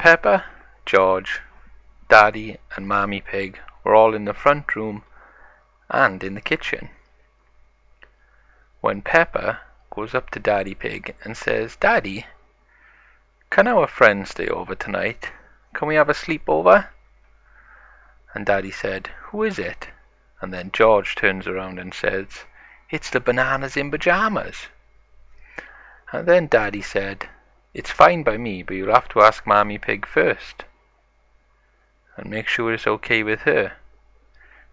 Peppa, George, Daddy and Mammy Pig were all in the front room and in the kitchen, when Peppa goes up to Daddy Pig and says, "Daddy, can our friend stay over tonight? Can we have a sleepover?" And Daddy said, "Who is it?" And then George turns around and says, "It's the bananas in pajamas." And then Daddy said, "It's fine by me, but you'll have to ask Mammy Pig first and make sure it's okay with her."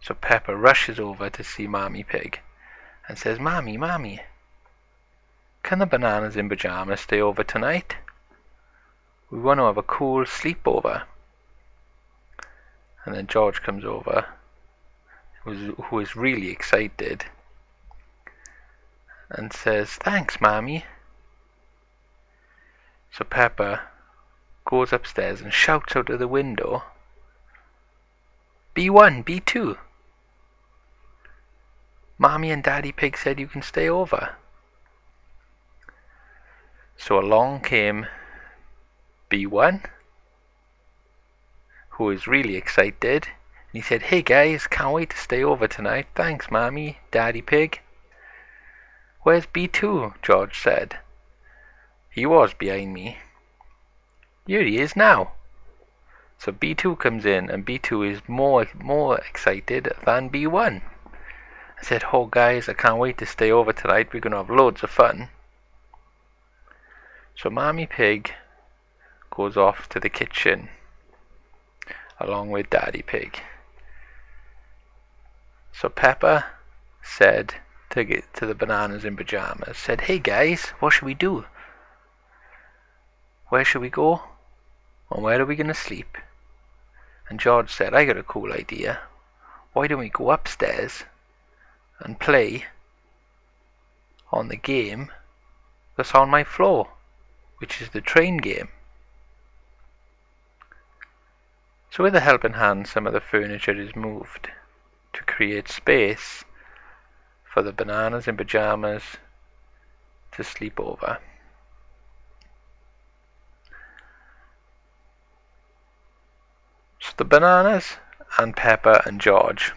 So Peppa rushes over to see Mammy Pig and says, "Mammy, Mammy, can the bananas in pajamas stay over tonight? We want to have a cool sleepover." And then George comes over, who is really excited, and says, "Thanks, Mammy." So Peppa goes upstairs and shouts out of the window, "B1, B2. Mammy and Daddy Pig said you can stay over." So along came B1, who is really excited, and he said, "Hey guys, can't wait to stay over tonight. Thanks, Mammy, Daddy Pig." "Where's B2? George said. "He was behind me." "Here he is now." So B2 comes in, and B2 is more excited than B1. I said, "Oh guys, I can't wait to stay over tonight. We're going to have loads of fun." So Mammy Pig goes off to the kitchen along with Daddy Pig. So Peppa said to the bananas in pajamas, said, "Hey guys, what should we do? Where should we go? And where are we going to sleep?" And George said, "I got a cool idea. Why don't we go upstairs and play on the game that's on my floor, which is the train game?" So with a helping hand, some of the furniture is moved to create space for the bananas in pajamas to sleep over. So the bananas and Peppa and George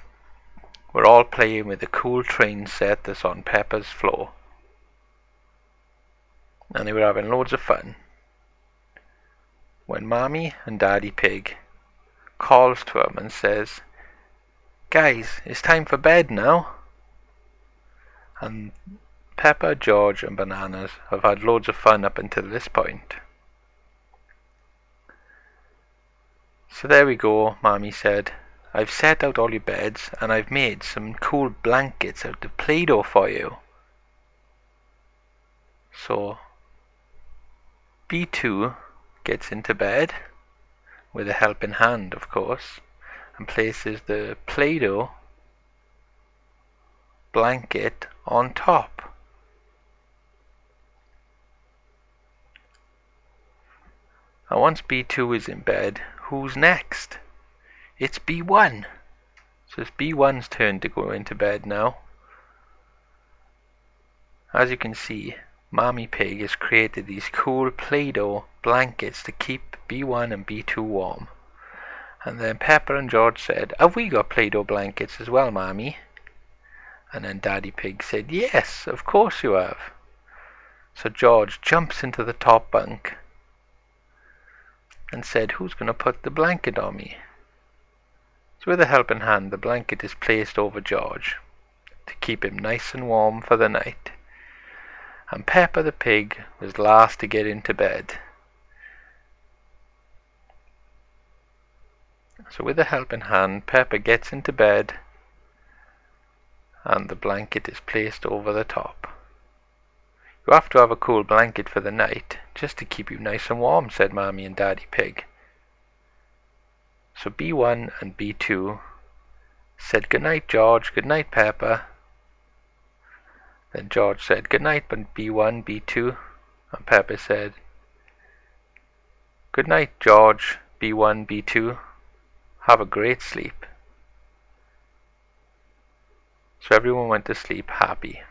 were all playing with the cool train set that's on Peppa's floor, and they were having loads of fun, when Mammy and Daddy Pig calls to them and says, "Guys, it's time for bed now." And Peppa, George and Bananas have had loads of fun up until this point. "So there we go," Mammy said. "I've set out all your beds and I've made some cool blankets out of Play-Doh for you." So B2 gets into bed with a helping hand, of course, and places the Play-Doh blanket on top. And once B2 is in bed, who's next? It's B1. So it's B1's turn to go into bed now. As you can see, Mammy Pig has created these cool Play-Doh blankets to keep B1 and B2 warm. And then Peppa and George said, "Have we got Play-Doh blankets as well, Mammy?" And then Daddy Pig said, "Yes, of course you have." So George jumps into the top bunk and said, "Who's going to put the blanket on me?" So with a helping hand, the blanket is placed over George to keep him nice and warm for the night. And Peppa the pig was last to get into bed. So with a helping hand, Peppa gets into bed and the blanket is placed over the top. "You have to have a cool blanket for the night, just to keep you nice and warm," said Mammy and Daddy Pig. So B1 and B2 said, "Good night, George, good night, Peppa." Then George said, "Good night, B1, B2, and Peppa said, "Good night, George, B1, B2, have a great sleep." So everyone went to sleep happy.